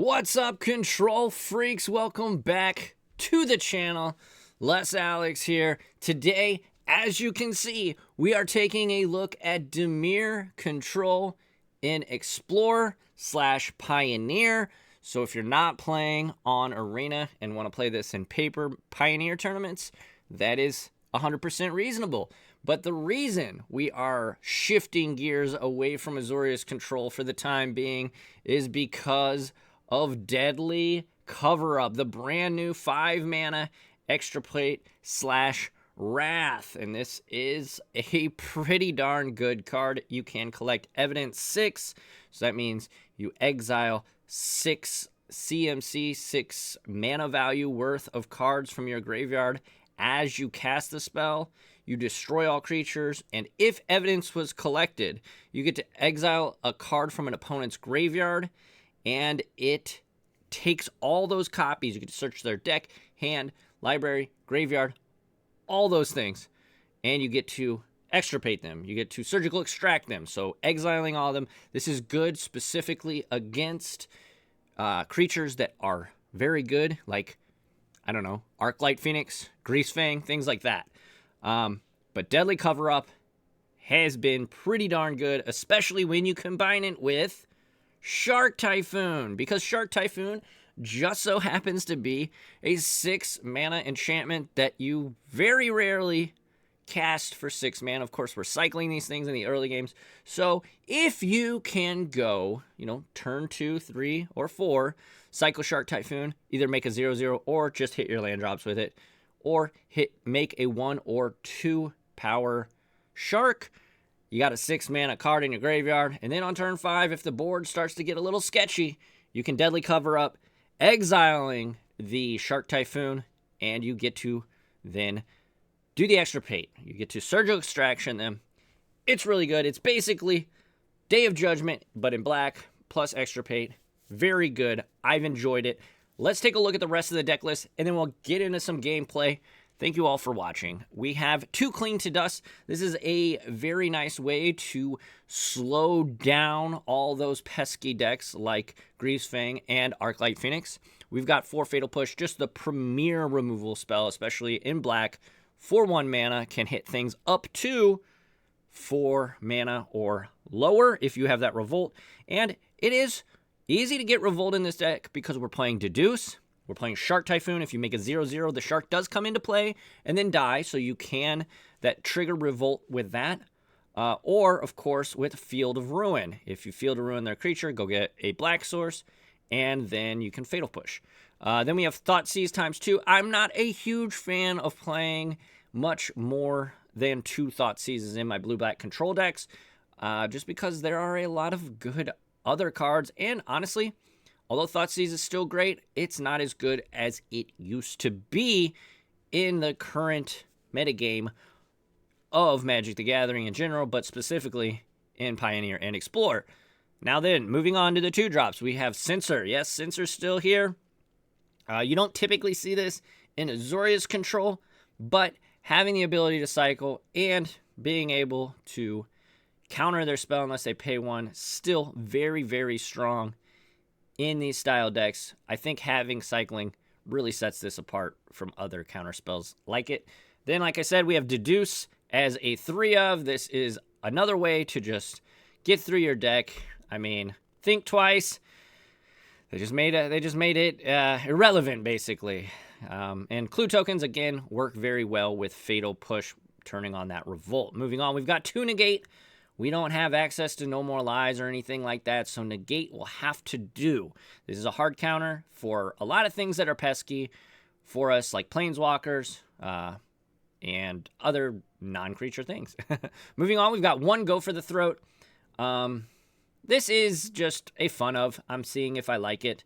What's up, Control Freaks? Welcome back to the channel. Les Alex here. Today, as you can see, we are taking a look at Dimir Control in Explorer/Pioneer. So if you're not playing on Arena and want to play this in paper Pioneer tournaments, that is 100% reasonable. But the reason we are shifting gears away from Azorius Control for the time being is because of Deadly Cover-Up, the brand new 5-mana Extirpate / Wrath. And this is a pretty darn good card. You can collect Evidence 6, so that means you exile 6 CMC, 6 mana value worth of cards from your graveyard as you cast the spell. You destroy all creatures, and if evidence was collected, you get to exile a card from an opponent's graveyard, and it takes all those copies. You get to search their deck, hand, library, graveyard, all those things, and you get to extirpate them. You get to surgical extract them, so exiling all of them. This is good specifically against creatures that are very good, like, I don't know, Arclight Phoenix, Greasefang, things like that. But Deadly Cover-Up has been pretty darn good, especially when you combine it with Shark Typhoon, because Shark Typhoon just so happens to be a 6-mana enchantment that you very rarely cast for 6 mana. Of course, we're cycling these things in the early games. So if you can go, turn 2, 3, or 4, cycle Shark Typhoon, either make a 0/0 or just hit your land drops with it, or make a 1 or 2 power shark. You got a 6-mana card in your graveyard, and then on turn 5, if the board starts to get a little sketchy, you can Deadly Cover-Up, exiling the Shark Typhoon, and you get to then do the Extirpate. You get to Surgical Extraction them. It's really good. It's basically Day of Judgment, but in black, plus Extirpate. Very good. I've enjoyed it. Let's take a look at the rest of the deck list, and then we'll get into some gameplay. Thank you all for watching. We have 2 Clean to Dust. This is a very nice way to slow down all those pesky decks like Greasefang and Arclight Phoenix. We've got 4 Fatal Push, just the premier removal spell, especially in black. For 1 mana, can hit things up to 4 mana or lower if you have that Revolt. And it is easy to get Revolt in this deck because we're playing Deduce. We're playing Shark Typhoon. If you make a 0/0, the Shark does come into play and then die, so you can trigger Revolt with that. Or, of course, with Field of Ruin. If you Field of Ruin their creature, go get a black source, and then you can Fatal Push. Then we have Thoughtseize ×2. I'm not a huge fan of playing much more than 2 Thoughtseizes in my blue-black control decks, just because there are a lot of good other cards, and honestly, although Thoughtseize is still great, it's not as good as it used to be in the current metagame of Magic the Gathering in general, but specifically in Pioneer and Explorer. Now then, moving on to the 2-drops, we have Censor. Yes, Censor's still here. You don't typically see this in Azorius Control, but having the ability to cycle and being able to counter their spell unless they pay 1, still very, very strong in these style decks. I think having cycling really sets this apart from other counter spells like it. Then, like I said, we have Deduce as a 3-of. This is another way to just get through your deck. I mean, think twice. They just made it irrelevant, basically. And Clue tokens, again, work very well with Fatal Push, turning on that Revolt. Moving on, we've got 2 Negate. We don't have access to No More Lies or anything like that, so Negate will have to do. This is a hard counter for a lot of things that are pesky for us, like Planeswalkers and other non-creature things. Moving on, we've got 1 Go for the Throat. This is just a fun of. I'm seeing if I like it.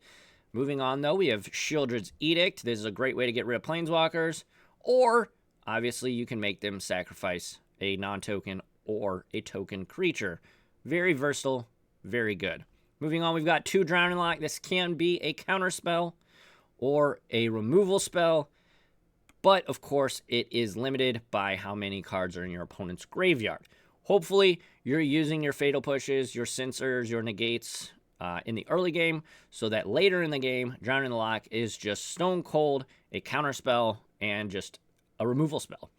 Moving on, though, we have Sheoldred's Edict. This is a great way to get rid of Planeswalkers, or obviously you can make them sacrifice a non-token or a token creature. Very versatile, very good. Moving on, we've got 2 Drowning Lock. This can be a counter spell or a removal spell, but of course it is limited by how many cards are in your opponent's graveyard. Hopefully, you're using your Fatal Pushes, your Censors, your Negates in the early game, so that later in the game, Drowning the Loch is just stone cold, a counter spell, and just a removal spell.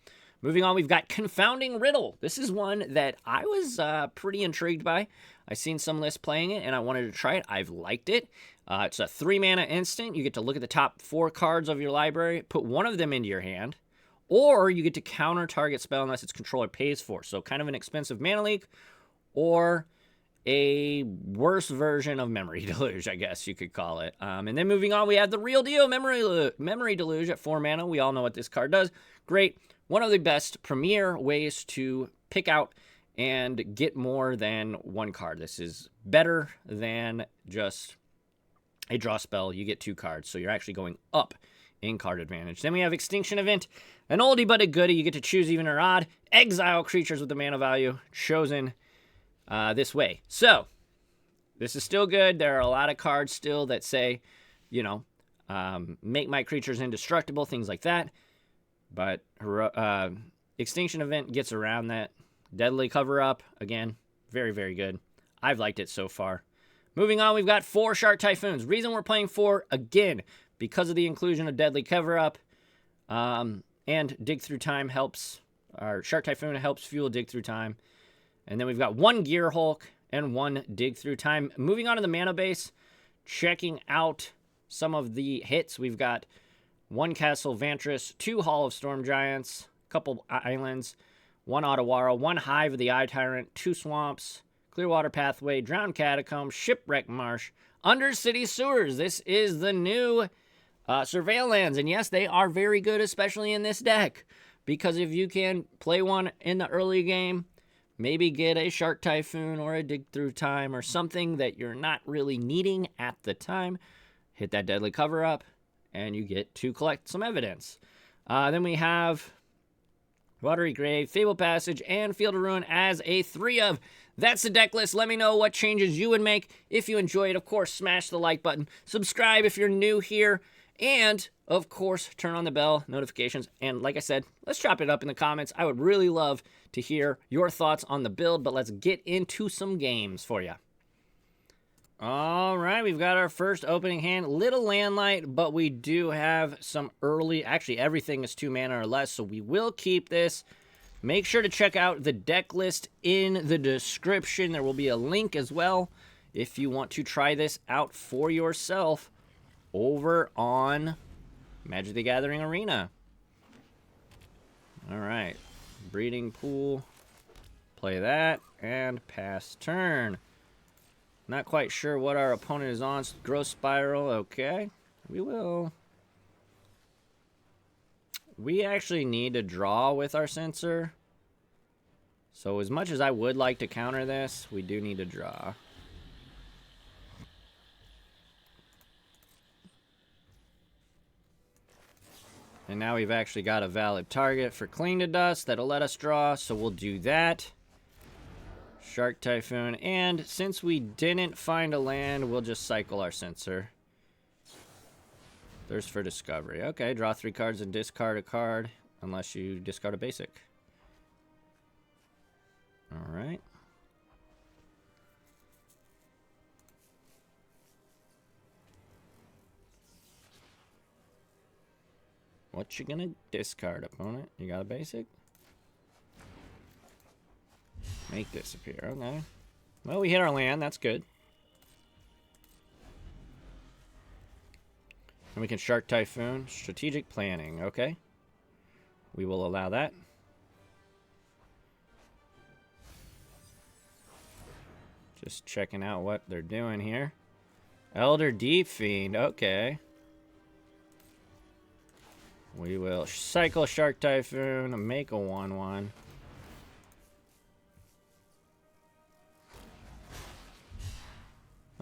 Moving on, we've got Confounding Riddle. This is one that I was pretty intrigued by. I've seen some lists playing it, and I wanted to try it. I've liked it. It's a 3-mana instant. You get to look at the top 4 cards of your library, put one of them into your hand, or you get to counter target spell unless its controller pays for. So kind of an expensive mana leak, or a worse version of Memory Deluge, I guess you could call it. And then moving on, we have the real deal, Memory Deluge at 4 mana. We all know what this card does. Great. One of the best premier ways to pick out and get more than one card. This is better than just a draw spell. You get 2 cards, so you're actually going up in card advantage. Then we have Extinction Event, an oldie but a goodie. You get to choose even or odd. Exile creatures with the mana value chosen this way. So, this is still good. There are a lot of cards still that say, you know, make my creatures indestructible, things like that. But Extinction Event gets around that. Deadly Cover-Up, again, very, very good. I've liked it so far. Moving on, we've got 4 Shark Typhoons. Reason we're playing 4, again, because of the inclusion of Deadly Cover-Up. And Dig Through Time helps, or Shark Typhoon helps fuel Dig Through Time. And then we've got 1 Gear Hulk and 1 Dig Through Time. Moving on to the mana base, checking out some of the hits. We've got 1 Castle Vantress, 2 Hall of Storm Giants, a couple islands, 1 Otawara, 1 Hive of the Eye Tyrant, 2 Swamps, Clearwater Pathway, Drowned Catacomb, Shipwreck Marsh, Undercity Sewers. This is the new Surveil Lands, and yes, they are very good, especially in this deck, because if you can play one in the early game, maybe get a Shark Typhoon or a Dig Through Time or something that you're not really needing at the time, hit that Deadly Cover-Up, and you get to collect some evidence. Then we have Watery Grave, Fabled Passage, and Field of Ruin as a 3-of. That's the deck list. Let me know what changes you would make. If you enjoy it, of course, smash the like button. Subscribe if you're new here. And, of course, turn on the bell notifications. And like I said, let's chop it up in the comments. I would really love to hear your thoughts on the build, but let's get into some games for you. All right, we've got our first opening hand. Little Landlight, but we do have some early... Actually, everything is 2 mana or less, so we will keep this. Make sure to check out the deck list in the description. There will be a link as well if you want to try this out for yourself over on Magic the Gathering Arena. All right, Breeding Pool. Play that, and pass turn. Not quite sure what our opponent is on. Growth Spiral, okay. We will. We actually need to draw with our Censor. So as much as I would like to counter this, we do need to draw. And now we've actually got a valid target for Cling to Dust that'll let us draw, so we'll do that. Shark Typhoon, and since we didn't find a land, we'll just cycle our Censor. Thirst for Discovery. Okay, draw 3 cards and discard a card, unless you discard a basic. Alright. What you gonna discard, opponent? You got a basic? Make disappear, okay. Well, we hit our land, that's good. And we can Shark Typhoon. Strategic Planning, okay. We will allow that. Just checking out what they're doing here. Elder Deep Fiend, okay. We will cycle Shark Typhoon and make a 1/1.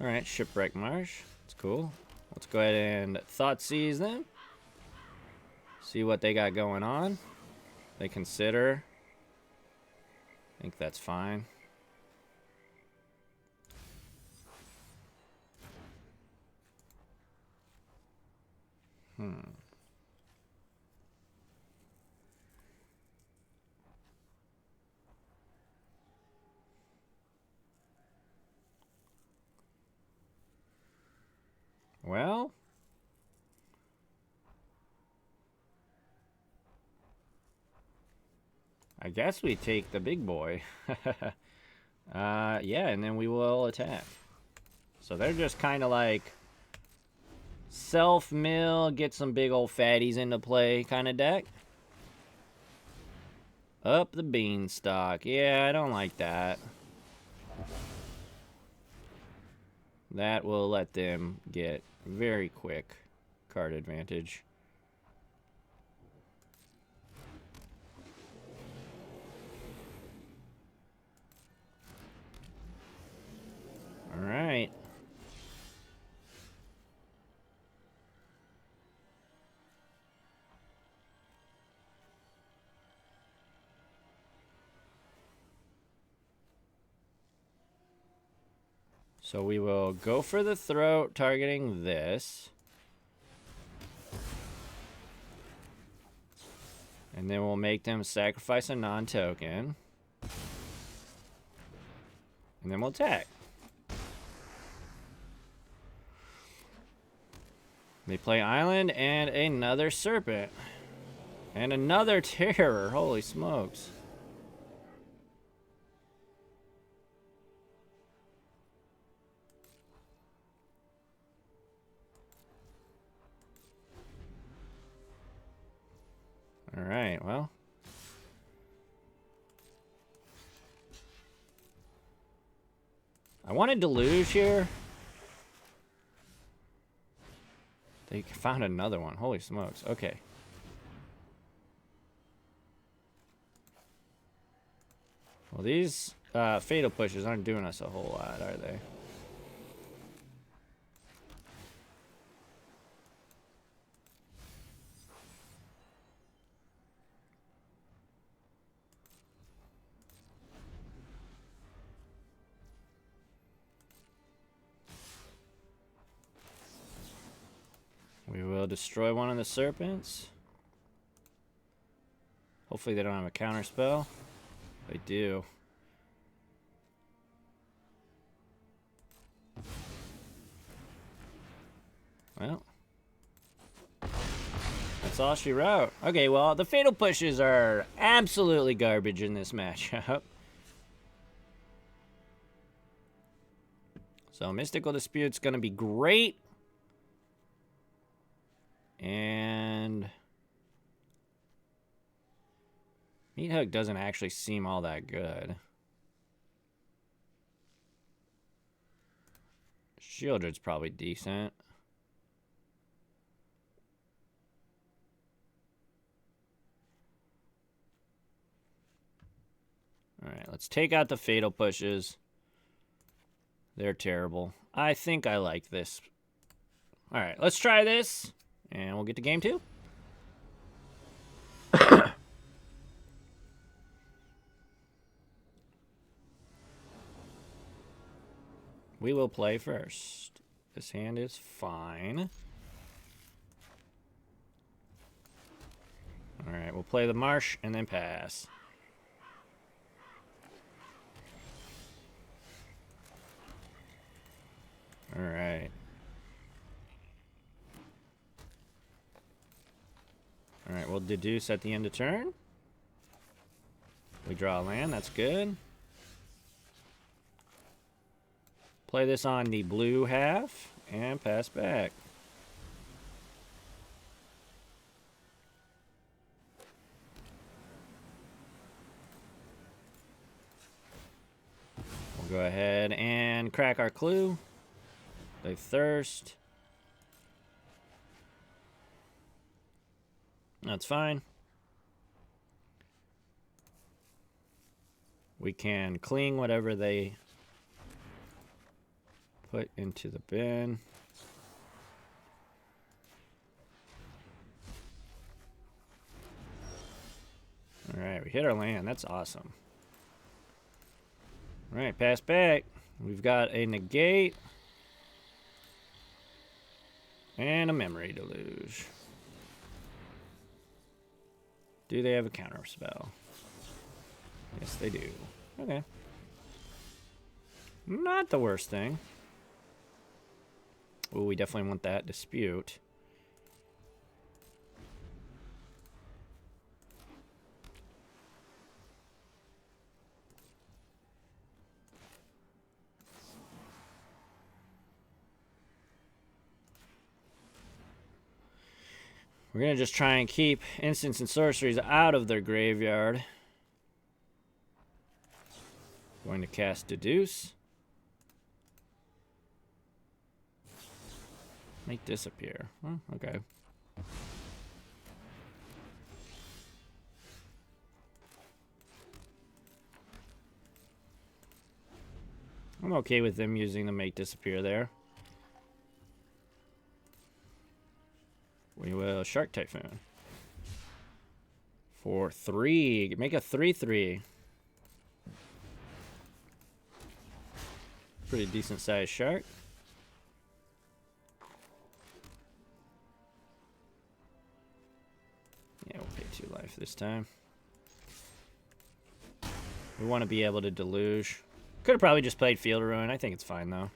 Alright, Shipwreck Marsh. That's cool. Let's go ahead and Thoughtseize them. See what they got going on. They consider. I think that's fine. well. I guess we take the big boy. Yeah, and then we will attack. So they're just kind of like self-mill, get some big old fatties into play kind of deck. Up the beanstalk. Yeah, I don't like that. That will let them get very quick card advantage. All right. So we will go for the throat, targeting this. And then we'll make them sacrifice a non-token. And then we'll attack. They play Island and another Serpent. And another Terror. Holy smokes. All right, well. I wanted Deluge here. They found another one. Holy smokes. Okay. Well, these fatal pushes aren't doing us a whole lot, are they? We will destroy one of the serpents. Hopefully they don't have a counter spell. They do. Well, that's all she wrote. Okay, well, the fatal pushes are absolutely garbage in this matchup. So Mystical Dispute's gonna be great. And Meat Hook doesn't actually seem all that good. Sheoldred's probably decent. Alright, let's take out the fatal pushes. They're terrible. I think I like this. Alright, let's try this. And we'll get to game 2. We will play first. This hand is fine. Alright, we'll play the Marsh and then pass. Alright. Alright, we'll deduce at the end of turn. We draw a land, that's good. Play this on the blue half and pass back. We'll go ahead and crack our clue. They thirst. That's fine. We can cling whatever they put into the bin. Alright, we hit our land. That's awesome. Alright, pass back. We've got a Negate. And a Memory Deluge. Do they have a counter spell? Yes, they do. Okay. Not the worst thing. Oh, we definitely want that dispute. We're going to just try and keep instants and sorceries out of their graveyard. Going to cast Deduce. Make disappear. Oh, okay. I'm okay with them using the make disappear there. We will Shark Typhoon. For 3. Make a 3/3. Pretty decent sized shark. Yeah, we'll pay 2 life this time. We want to be able to deluge. Could have probably just played Field Ruin. I think it's fine though.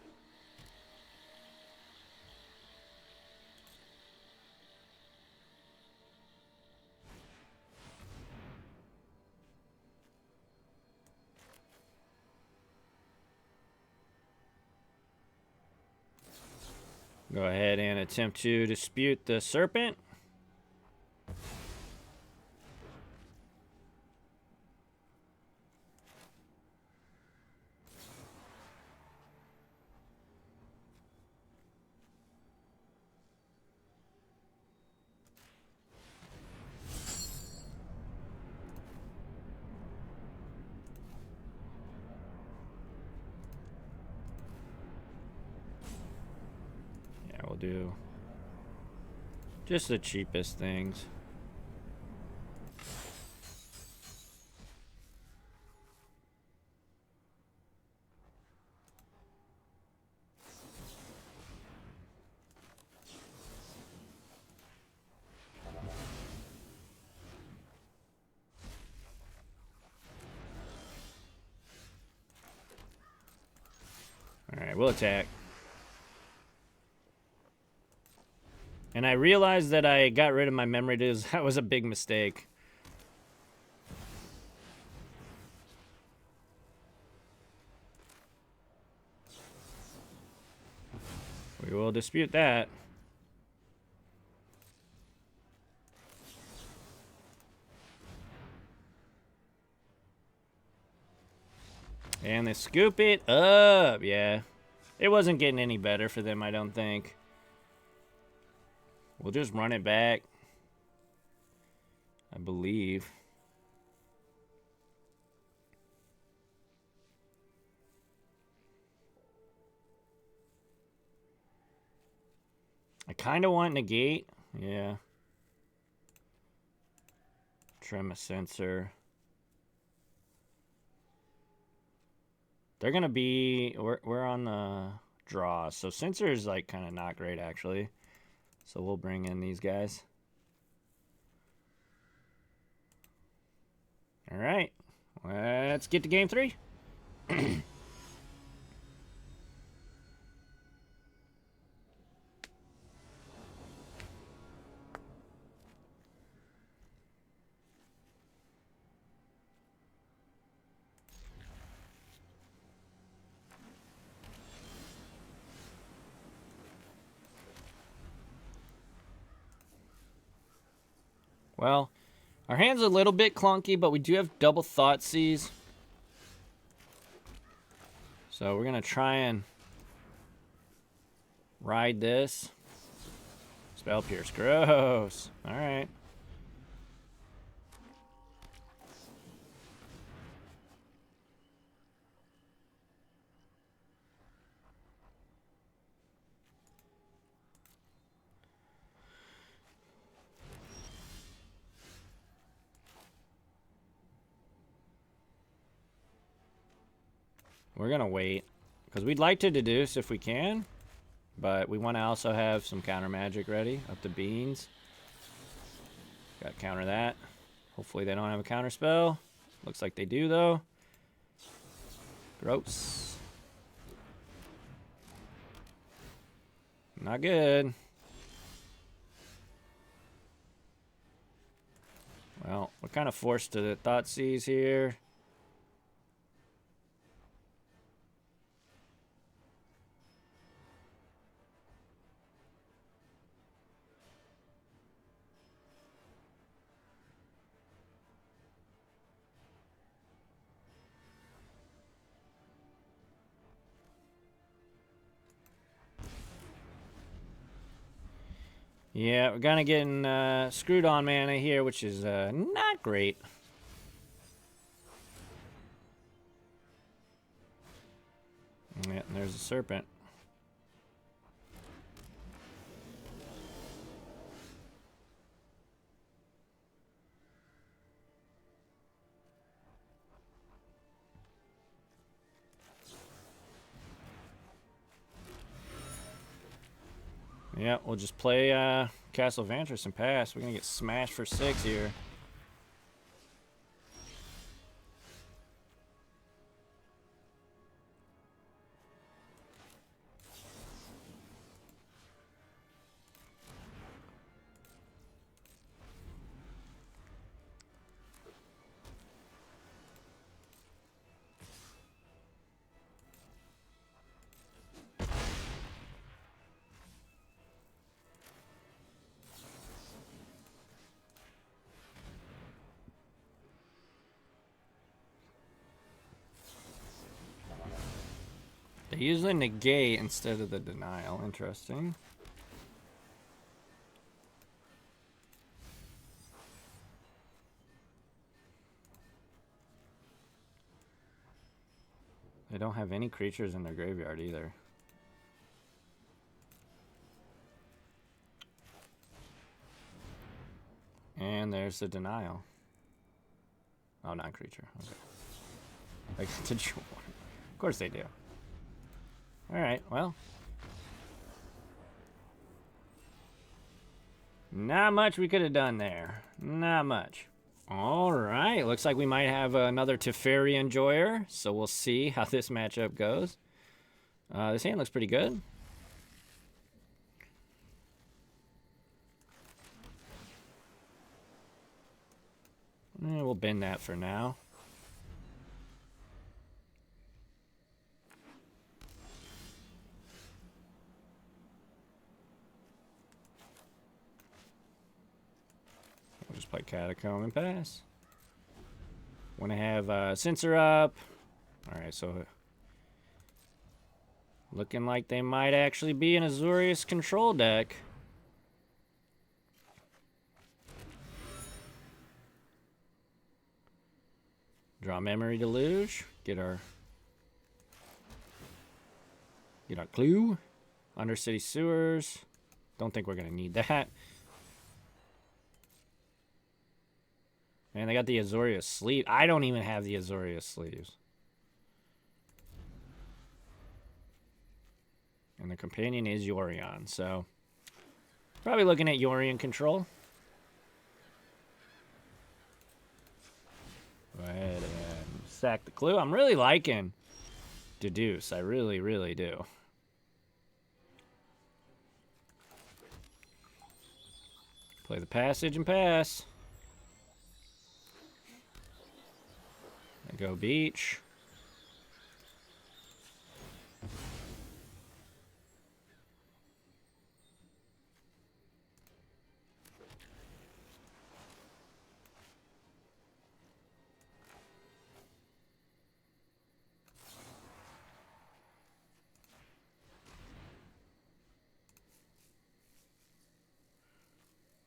Go ahead and attempt to dispute the Serpent. We'll do just the cheapest things. All right, we'll attack. And I realized that I got rid of my Memory Deluge. That was a big mistake. We will dispute that. And they scoop it up. Yeah. It wasn't getting any better for them, I don't think. We'll just run it back, I believe. I kind of want Negate. Yeah. Trim a Censor. They're going to be... We're on the draw. So Censor is like kind of not great, actually. So we'll bring in these guys. All right. Let's get to game 3. Well, our hand's a little bit clunky, but we do have double Thoughtseize. So we're going to try and ride this. Spell Pierce. Gross. All right. We're going to wait, because we'd like to deduce if we can, but we want to also have some counter magic ready. Up to beans. Got to counter that. Hopefully they don't have a counter spell. Looks like they do, though. Gross. Not good. Well, we're kind of forced to the Thoughtseize here. Yeah, we're kind of getting screwed on mana here, which is not great. Yeah, and there's a serpent. Yeah, we'll just play Castle Vantress and pass. We're going to get smashed for 6 here. They usually negate instead of the denial. Interesting. They don't have any creatures in their graveyard either. And there's the denial. Oh, non-creature. Okay. Like, did you? Of course they do. Alright, well. Not much we could have done there. Not much. Alright, looks like we might have another Teferi Enjoyer, so we'll see how this matchup goes. This hand looks pretty good. We'll bend that for now. We'll just play Catacomb and pass. Want to have Censor up. Alright, so looking like they might actually be an Azorius control deck. Draw Memory Deluge. Get our clue. Undercity Sewers. Don't think we're going to need that. Man, they got the Azorius sleeve. I don't even have the Azorius sleeves. And the companion is Yorion, so probably looking at Yorion control. Go ahead and sack the clue. I'm really liking Deduce. I really, really do. Play the passage and pass. I go beach.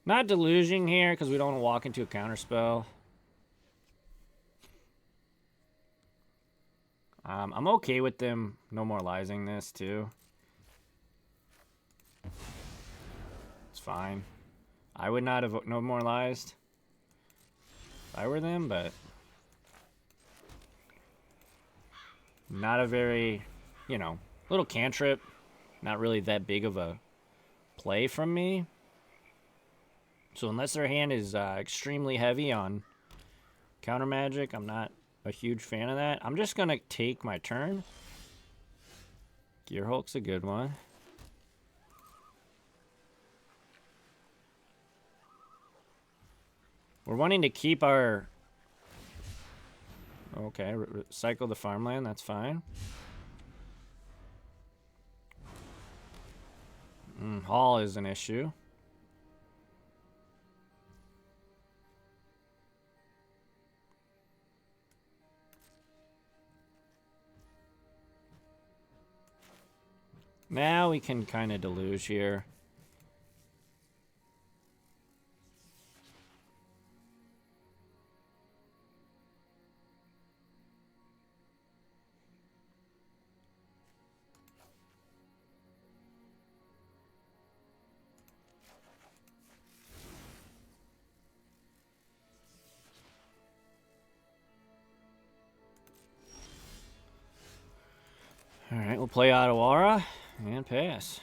Not deluging here because we don't want to walk into a counterspell. I'm okay with them no moralizing this too. It's fine. I would not have no moralized if I were them, but not a very, little cantrip. Not really that big of a play from me. So unless their hand is extremely heavy on counter magic, I'm not a huge fan of that. I'm just going to take my turn. Gearhulk's a good one. We're wanting to keep our... Okay, cycle the farmland, that's fine. Hall is an issue. Now we can kind of deluge here. All right, we'll play Otawara and pass.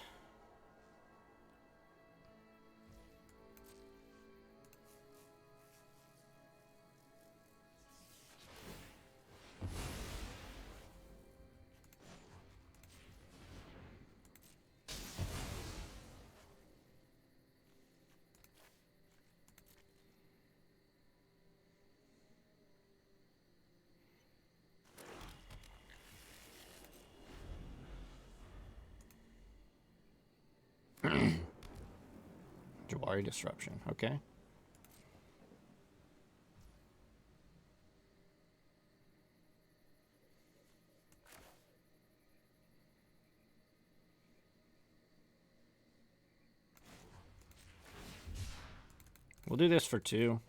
Jawari Disruption, okay. We'll do this for 2.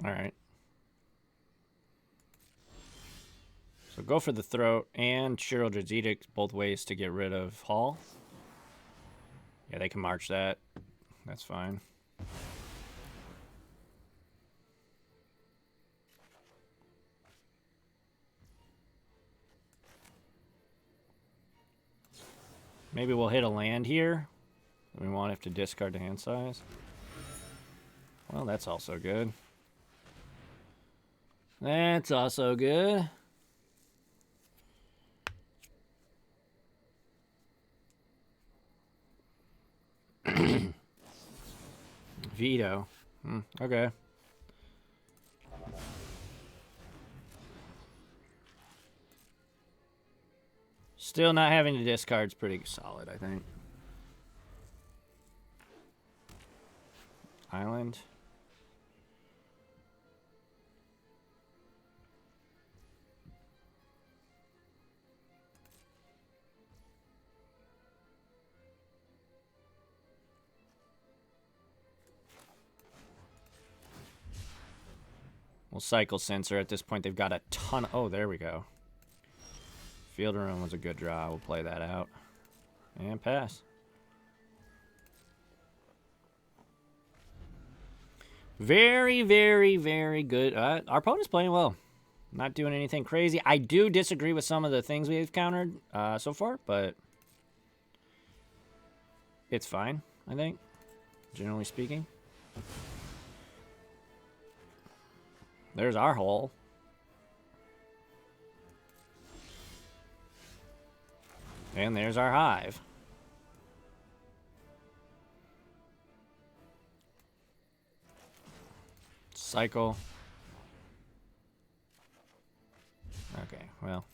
All right. So go for the Throat and Sheoldred's Edict, both ways to get rid of Hall. Yeah, they can march that. That's fine. Maybe we'll hit a land here. We won't have to discard the hand size. Well, that's also good. That's also good. Veto. Okay. Still not having to discard's pretty solid, I think. Island. We'll cycle Censor. At this point, they've got a ton. Oh, there we go. Field Room was a good draw. We'll play that out. And pass. Very, very, very good. Our opponent's playing well. Not doing anything crazy. I do disagree with some of the things we've countered so far, but it's fine, I think, generally speaking. There's our hole. And there's our hive. Cycle. Okay, well.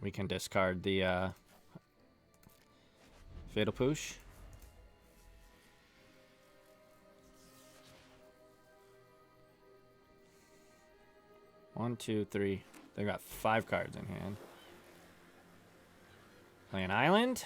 We can discard the Fatal Push. One, two, three. They got 5 cards in hand. Play an island.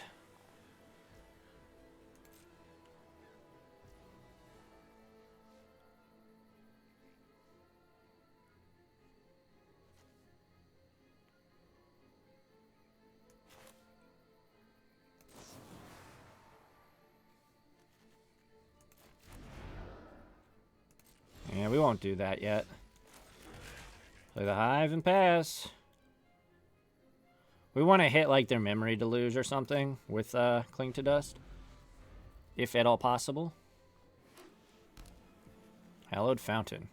Yeah, we won't do that yet. Play the hive and pass. We want to hit like their Memory Deluge or something with Cling to Dust, if at all possible. Hallowed Fountain.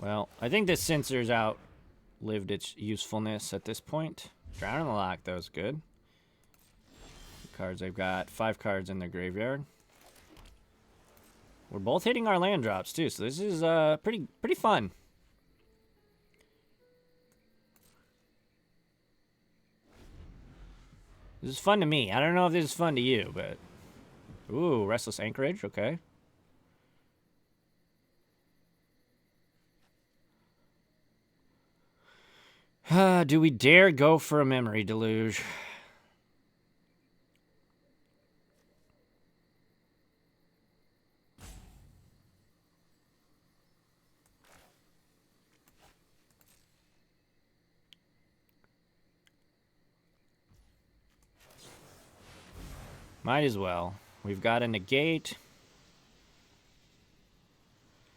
Well, I think this Censor's outlived its usefulness at this point. Drowning the Lock, that was good. Cards, they've got 5 cards in their graveyard. We're both hitting our land drops too, so this is pretty fun. This is fun to me. I don't know if this is fun to you, but... Ooh, Restless Anchorage, okay. Do we dare go for a Memory Deluge? Might as well. We've got a Negate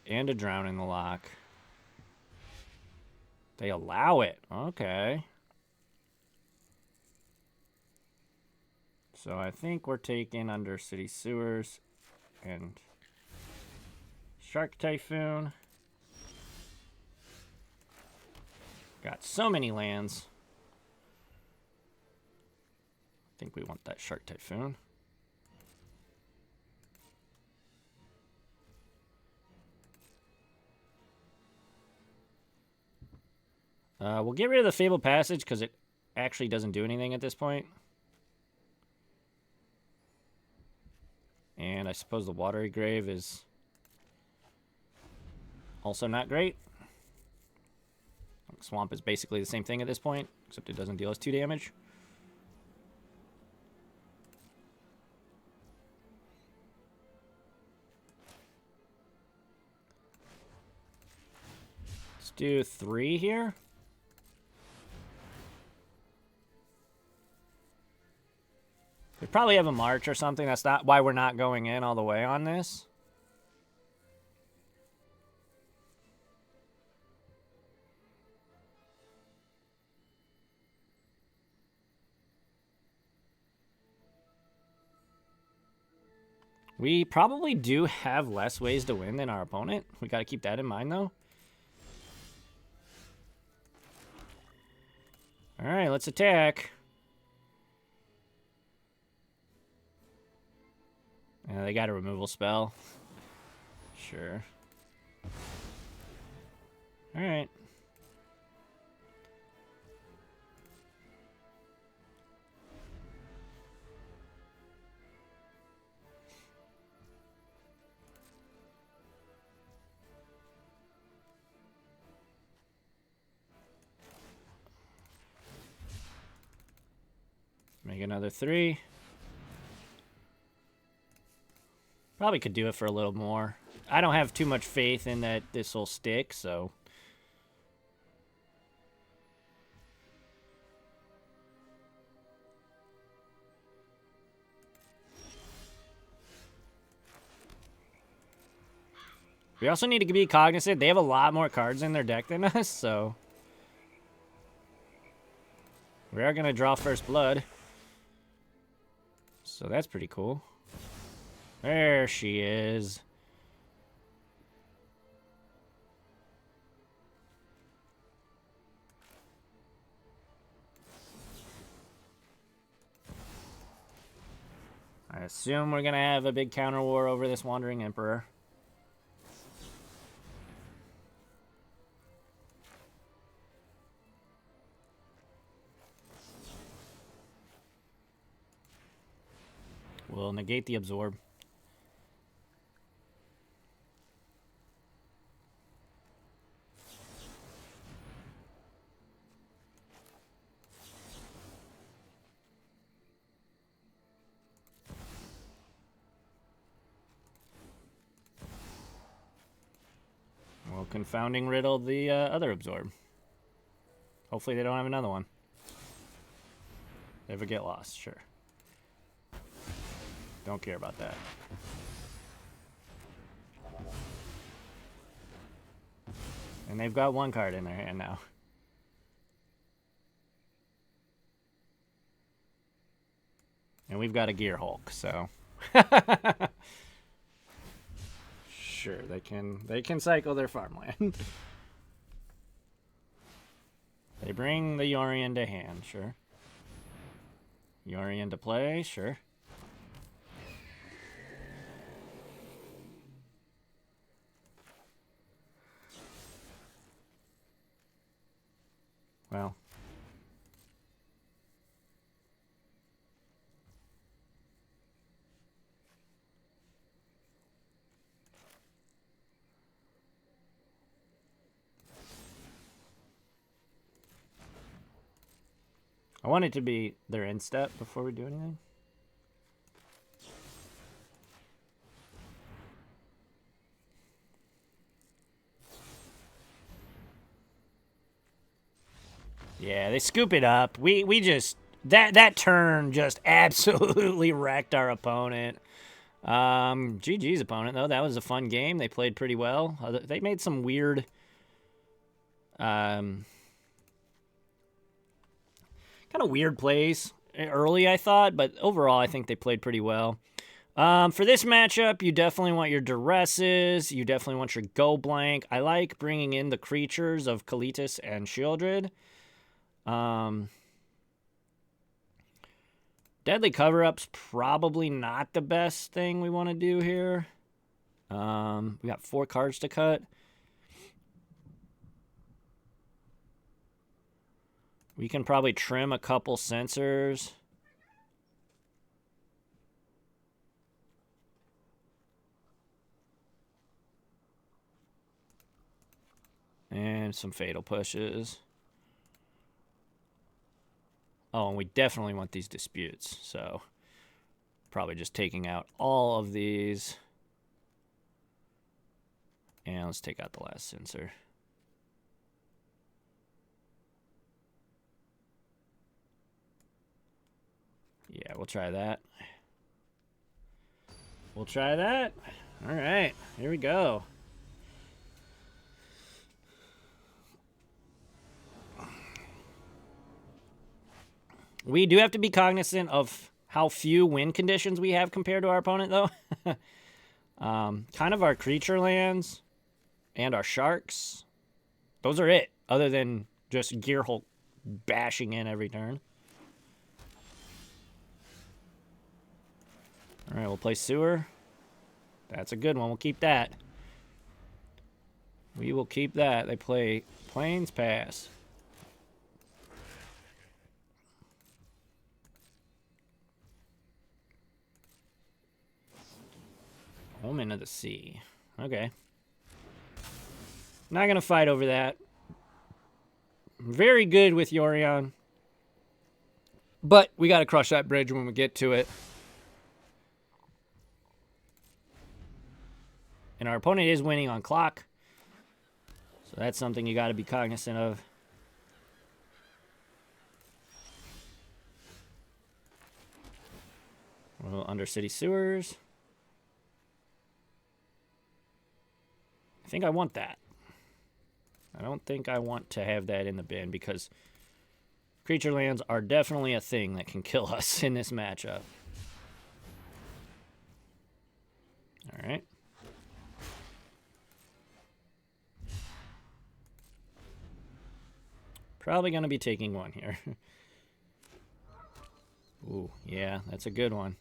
and a Drowning the Lock. They allow it. Okay. So I think we're taking Undercity Sewers and Shark Typhoon. Got so many lands. I think we want that Shark Typhoon. We'll get rid of the Fabled Passage because it actually doesn't do anything at this point. And I suppose the Watery Grave is also not great. Swamp is basically the same thing at this point, except it doesn't deal us 2 damage. Let's do 3 here. We probably have a march or something. That's not why we're not going in all the way on this. We probably do have less ways to win than our opponent. We got to keep that in mind, though. All right, let's attack. Yeah, they got a removal spell. Sure. All right. Make another 3. Probably could do it for a little more. I don't have too much faith in that this will stick, so... We also need to be cognizant. They have a lot more cards in their deck than us, so... We are going to draw first blood. So that's pretty cool. There she is. I assume we're going to have a big counter war over this Wandering Emperor. We'll negate the Absorb. We'll Confounding Riddle the other Absorb. Hopefully they don't have another one. Never get lost, sure. Don't care about that. And they've got 1 card in their hand now. And we've got a Gear Hulk, so... Sure, they can cycle their farmland. They bring the Yorion to hand, sure. Yorion to play, sure. Well. I want it to be their end step before we do anything. Yeah, they scoop it up. We just that turn just absolutely wrecked our opponent. GG's opponent though. That was a fun game. They played pretty well. They made some weird kind of weird plays early, I thought, but overall I think they played pretty well. For this matchup, you definitely want your Duresses. You definitely want your Go Blank. I like bringing in the creatures of Kalitas and Sheoldred. Deadly Cover-Up's probably not the best thing we want to do here. We got 4 cards to cut. We can probably trim a couple Censors. And some Fatal Pushes. Oh, and we definitely want these Disputes, so probably just taking out all of these. And let's take out the last Censor. Yeah, we'll try that. We'll try that. All right, here we go. We do have to be cognizant of how few win conditions we have compared to our opponent, though. Kind of our creature lands and our sharks. Those are it, other than just Gearhulk bashing in every turn. All right, we'll play Sewer. That's a good one. We'll keep that. We will keep that. They play Plains Pass. Omen of the Sea. Okay. Not going to fight over that. Very good with Yorion. But we got to crush that bridge when we get to it. And our opponent is winning on clock. So that's something you got to be cognizant of. Well, Undercity Sewers. I think I want that. I don't think I want to have that in the bin because creature lands are definitely a thing that can kill us in this matchup. All right. Probably going to be taking one here. Ooh, yeah, that's a good one.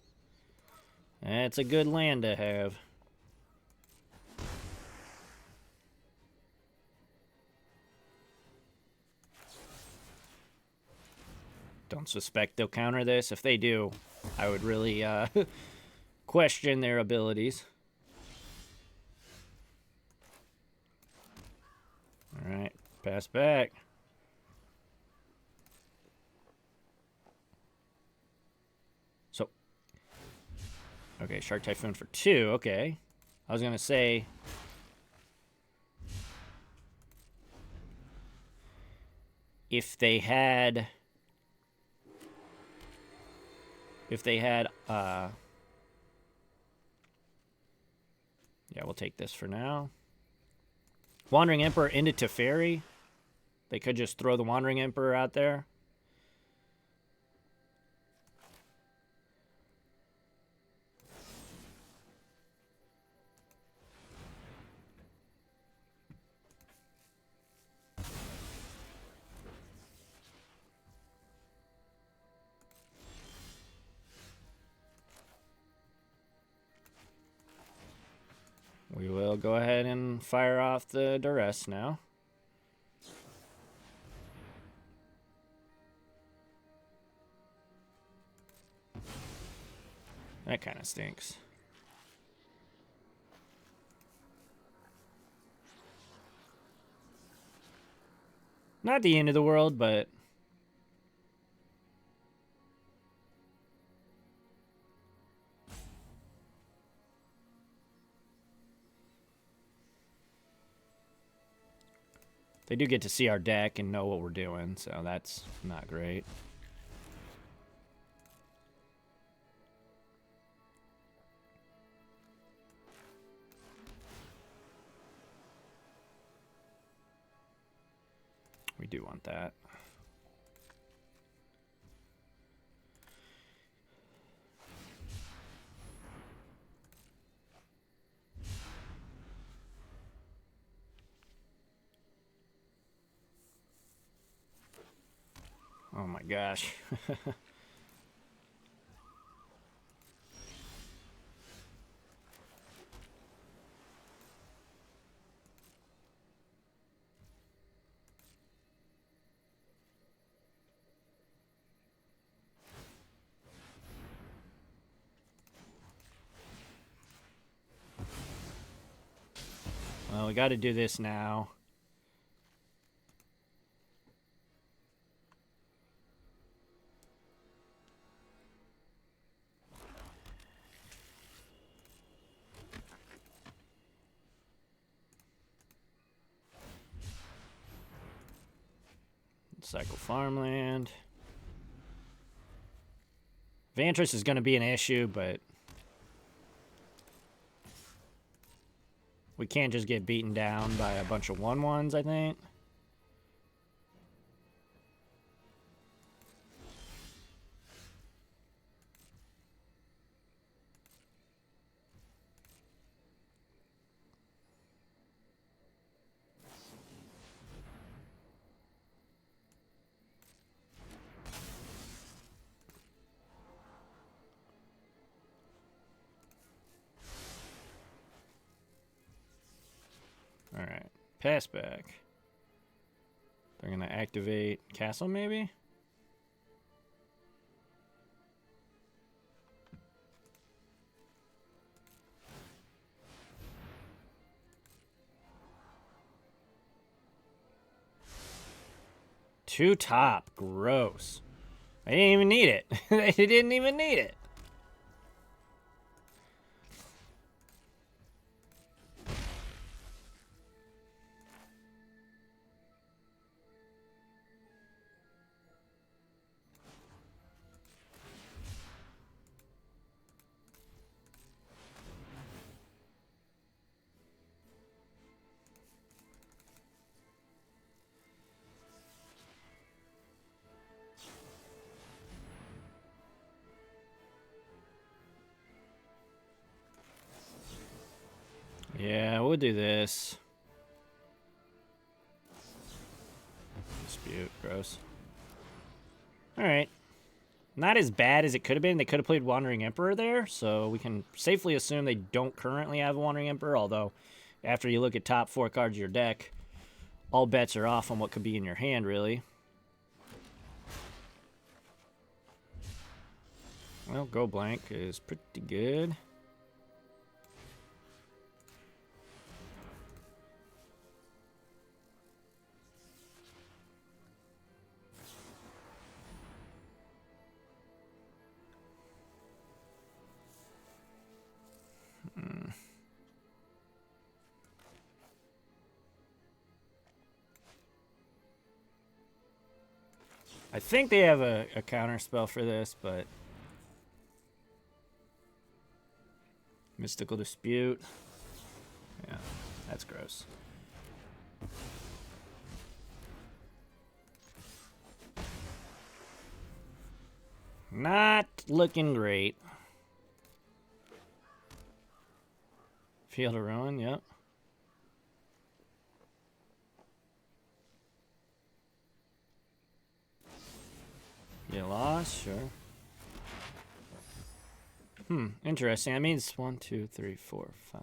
That's a good land to have. Don't suspect they'll counter this. If they do, I would really question their abilities. All right, pass back. So, okay, Shark Typhoon for 2. Okay, I was gonna say if they had. Yeah, we'll take this for now. Wandering Emperor into Teferi. They could just throw the Wandering Emperor out there. We will go ahead and fire off the duress now. That kind of stinks. Not the end of the world, but... They do get to see our deck and know what we're doing, so that's not great. We do want that. Oh my gosh. Well, we got to do this now. Cycle farmland. Vantress is going to be an issue, but we can't just get beaten down by a bunch of 1/1s, I think. Alright, pass back. They're going to activate Castle, maybe? Two top, gross. They didn't even need it. They didn't even need it. Yeah, we'll do this. Dispute, gross. Alright. Not as bad as it could have been. They could have played Wandering Emperor there, so we can safely assume they don't currently have a Wandering Emperor, although after you look at top 4 cards of your deck, all bets are off on what could be in your hand, really. Well, go blank is pretty good. I think they have a counter spell for this, but... Mystical Dispute. Yeah, that's gross. Not looking great. Field of Ruin, yep. You lost, sure. Interesting. That means 1, 2, 3, 4, 5.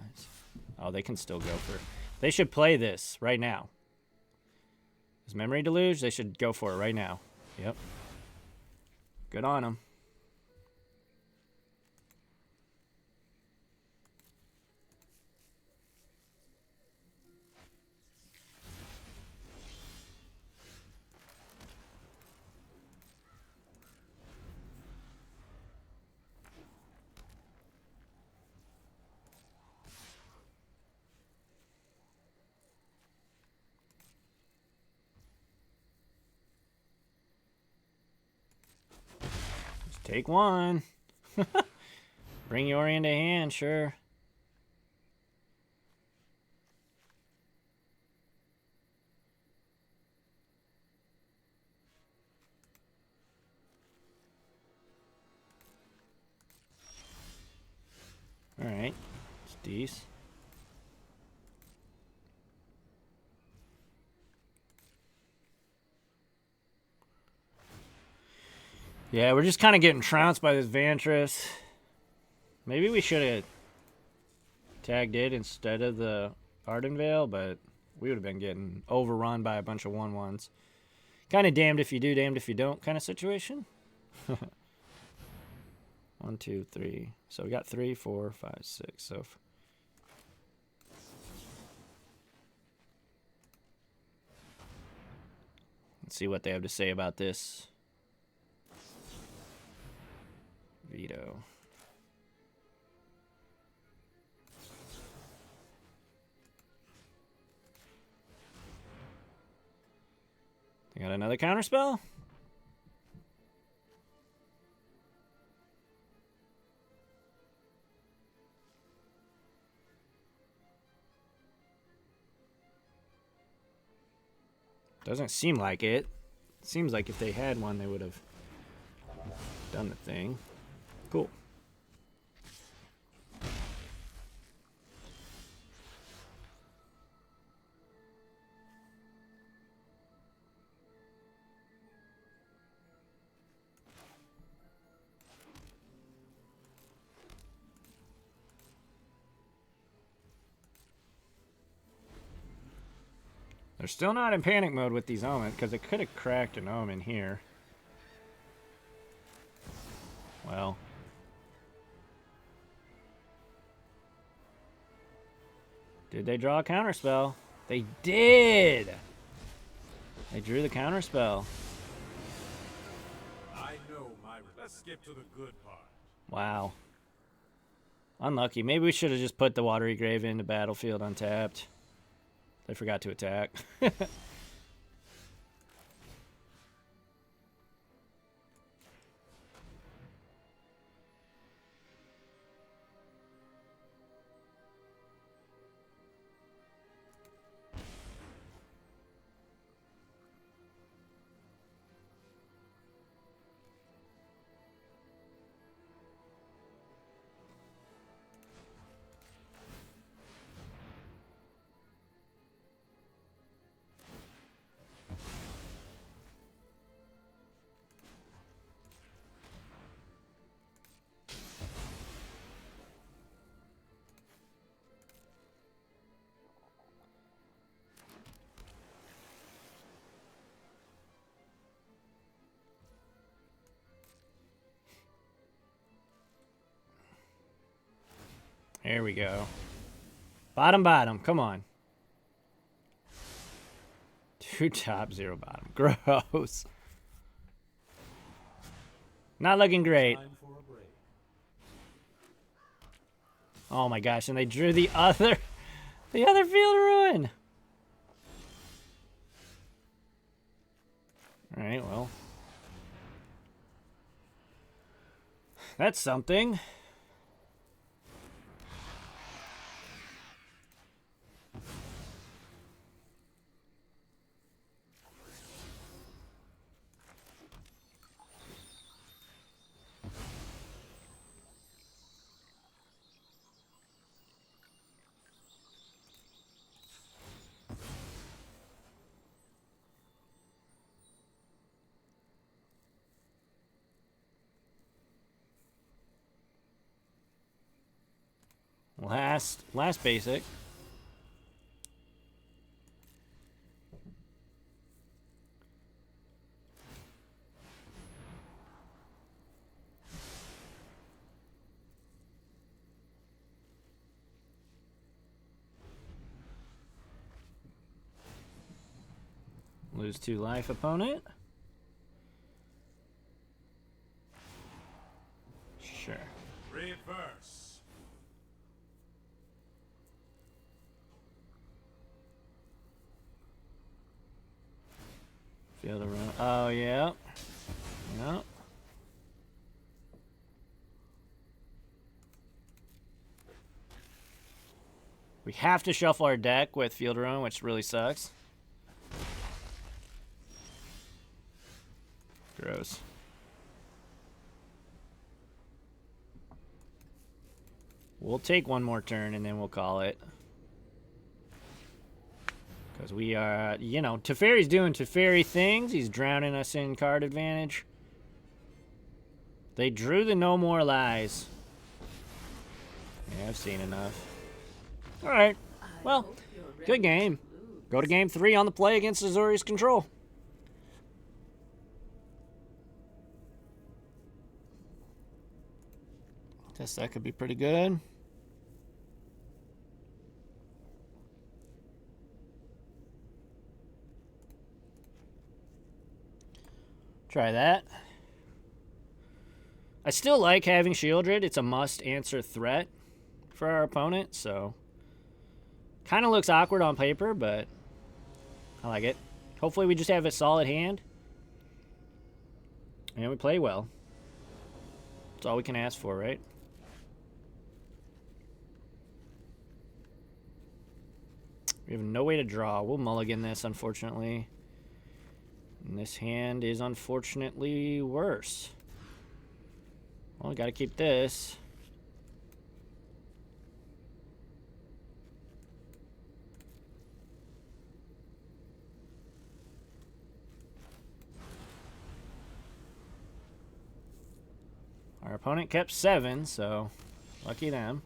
Oh, they can still go for. They should play this right now. Is Memory Deluge? They should go for it right now. Yep. Good on them. Take one. Bring Yori into hand, sure. Alright. It's decent. Yeah, we're just kind of getting trounced by this Vantress. Maybe we should have tagged it instead of the Ardenvale, but we would have been getting overrun by a bunch of 1/1s. Kind of damned if you do, damned if you don't kind of situation. 1, 2, 3. So we got 3, 4, 5, 6. So let's see what they have to say about this. Veto. They got another counterspell? Doesn't seem like it. Seems like if they had one, they would have done the thing. Cool. They're still not in panic mode with these omens, because it could have cracked an omen here. Well. Did they draw a counterspell? They did! They drew the counterspell. I know, Myra. Let's skip to the good part. Wow. Unlucky. Maybe we should have just put the Watery Grave into battlefield untapped. They forgot to attack. Here we go. Bottom, bottom. Come on. 2 top, 0 bottom. Gross. Not looking great. Oh my gosh, and they drew the other field ruin. Alright, well. That's something. Last basic. Lose 2 life, opponent. Sure. Reverse. Feel the run. Oh, yeah. Yep. We have to shuffle our deck with Field Run, which really sucks. Gross. We'll take one more turn and then we'll call it. Because we are, you know, Teferi's doing Teferi things. He's drowning us in card advantage. They drew the No More Lies. Yeah, I've seen enough. Alright. Well, good game. Go to game 3 on the play against Azorius Control. Guess that could be pretty good. Try that. I still like having Sheoldred. It's a must-answer threat for our opponent, so kind of looks awkward on paper, but I like it. Hopefully we just have a solid hand and we play well. That's all we can ask for, right? We have no way to draw. We'll mulligan this, unfortunately. And this hand is unfortunately worse. Well, gotta keep this. Our opponent kept 7, so lucky them.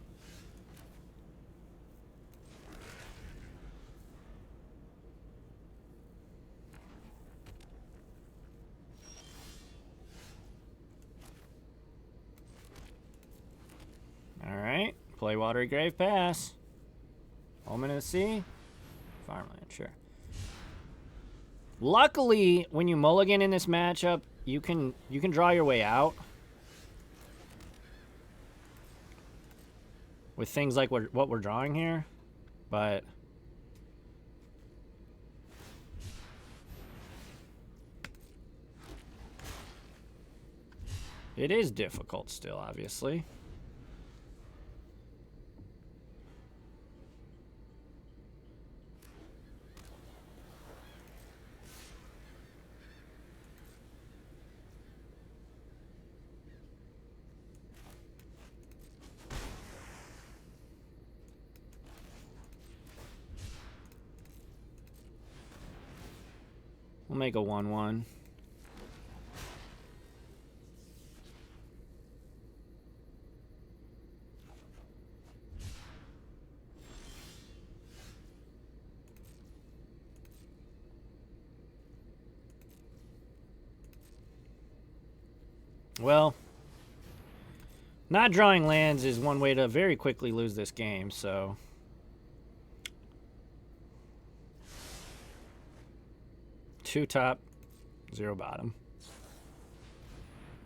Alright, play Watery Grave, pass. Omen of the Sea, Farmland, sure. Luckily, when you mulligan in this matchup, you can draw your way out. With things like what we're drawing here, but it is difficult still, obviously. We'll make a 1/1. Well, not drawing lands is one way to very quickly lose this game, so 2 top, 0 bottom.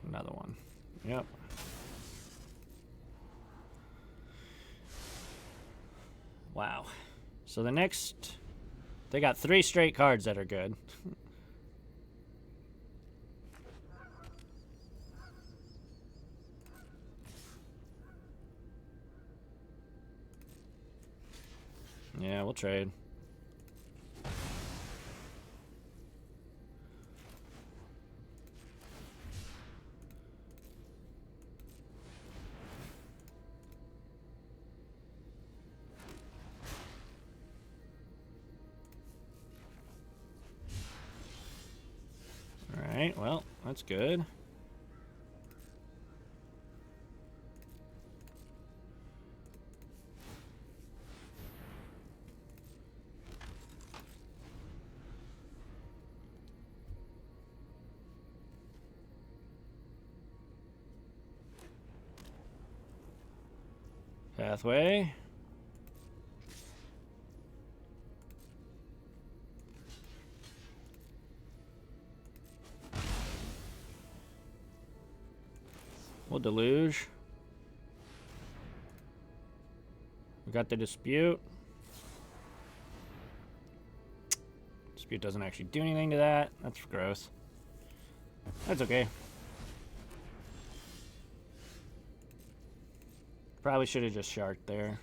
Another one. Yep. Wow. So the next, they got 3 straight cards that are good. Yeah, we'll trade. Alright, well, that's good. Pathway. We'll Deluge. We got the Dispute. Dispute doesn't actually do anything to that. That's gross. That's okay. Probably should have just Sharked there.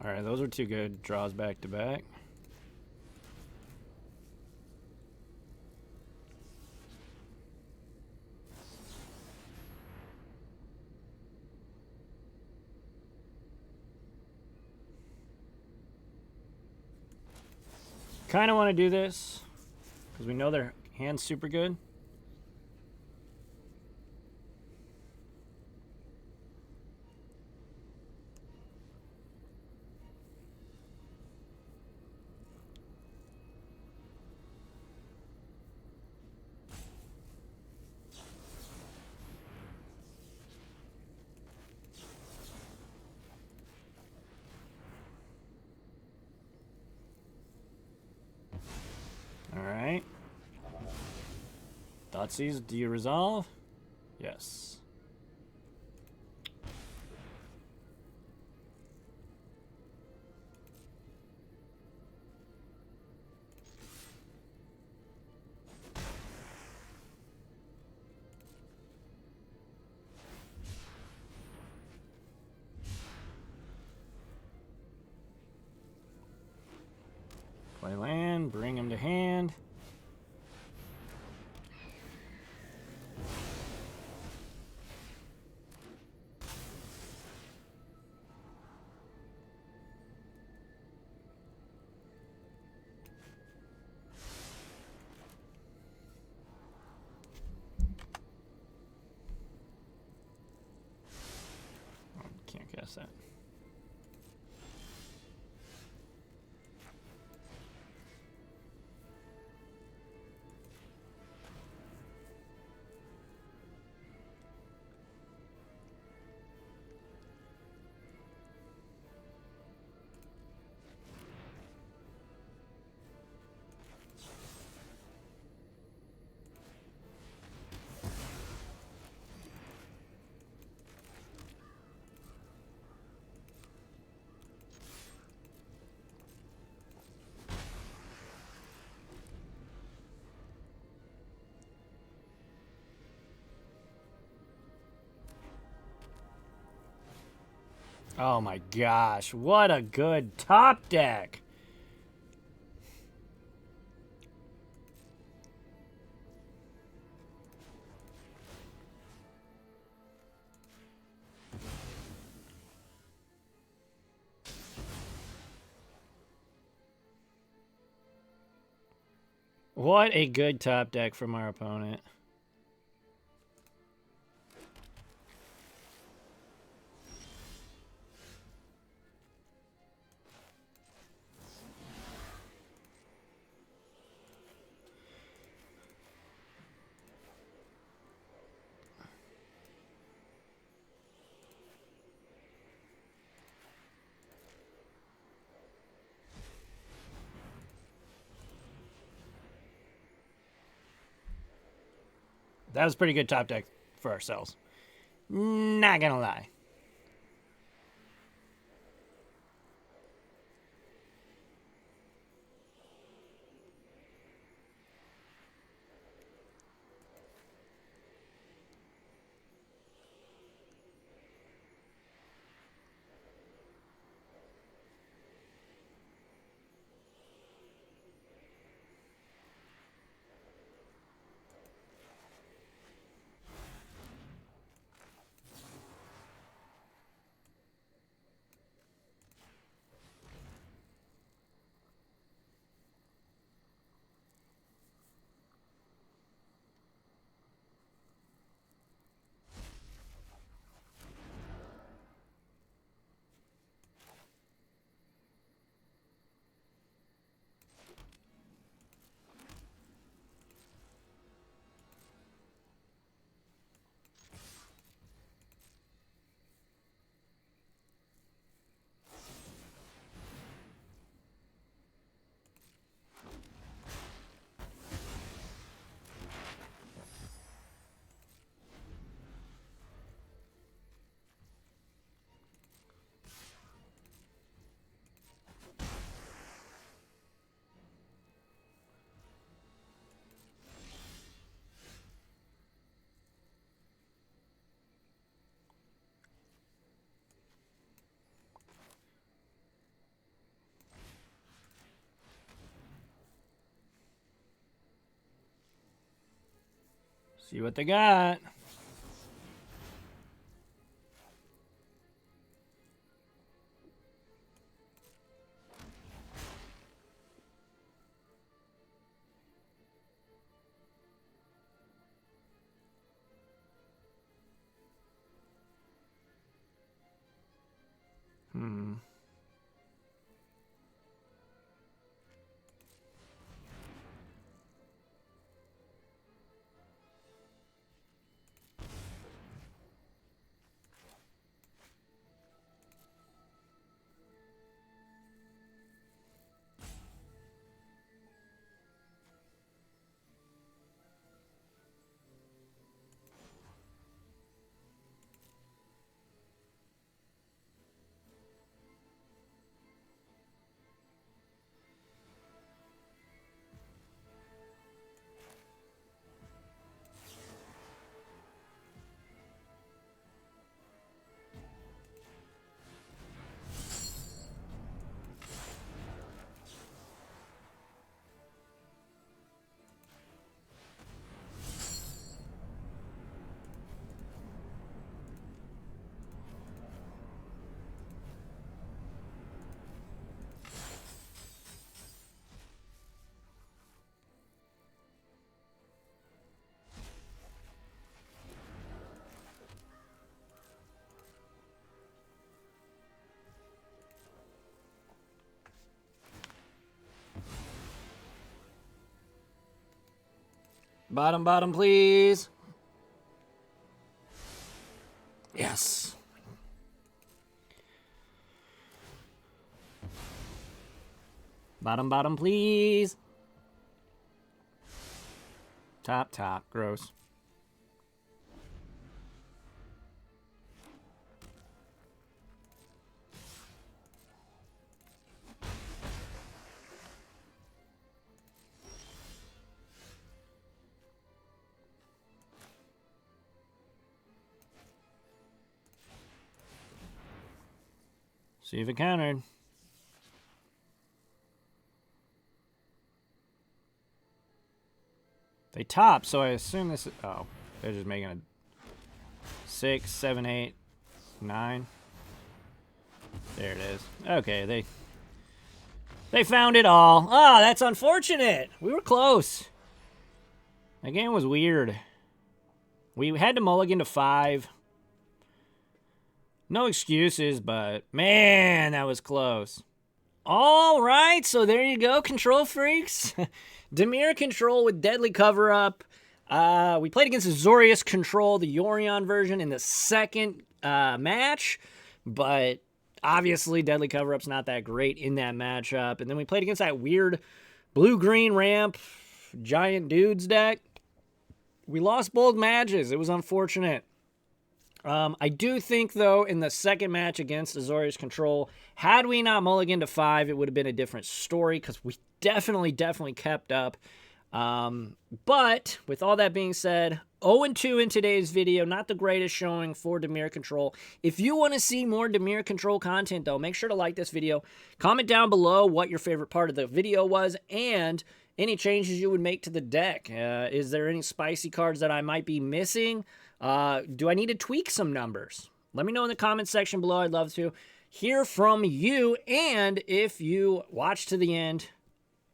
All right, those are two good draws back to back. Kind of want to do this because we know their hand's super good. Alright. Thoughtseize, do you resolve? Yes. Play land, bring him to hand. Can't guess that. Oh my gosh, what a good top deck! What a good top deck from our opponent. That was pretty good top deck for ourselves. Not gonna lie. See what they got. Bottom, bottom, please. Yes. Bottom, bottom, please. Top, top. Gross. See if it countered. They top, so I assume this is... Oh, they're just making a 6, 7, 8, 9. There it is. Okay, they found it all. Oh, that's unfortunate. We were close. That game was weird. We had to mulligan to 5. No excuses, but man, that was close. All right, so there you go, Control Freaks. Dimir Control with Deadly Cover-Up. We played against Azorius Control, the Yorion version, in the second match, but obviously Deadly Cover-Up's not that great in that matchup. And then we played against that weird blue-green ramp giant dudes deck. We lost both matches. It was unfortunate. I do think, though, in the second match against Azorius Control, had we not mulliganed to 5, it would have been a different story, because we definitely kept up. But with all that being said, 0-2 in today's video. Not the greatest showing for Dimir Control. If you want to see more Dimir Control content, though, make sure to like this video. Comment down below what your favorite part of the video was, and any changes you would make to the deck. Is there any spicy cards that I might be missing? Do I need to tweak some numbers? Let me know in the comment section below. I'd love to hear from you. And if you watch to the end,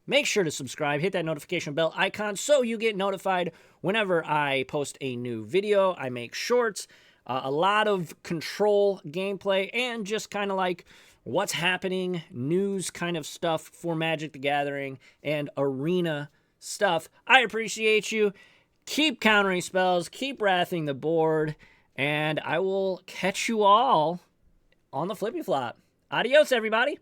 make sure to subscribe. Hit that notification bell icon so you get notified whenever I post a new video. I make shorts, a lot of Control gameplay, and just kind of like what's happening, news kind of stuff for Magic the Gathering and Arena stuff. I appreciate you. Keep countering spells, keep wrathing the board, and I will catch you all on the flippy flop. Adios, everybody.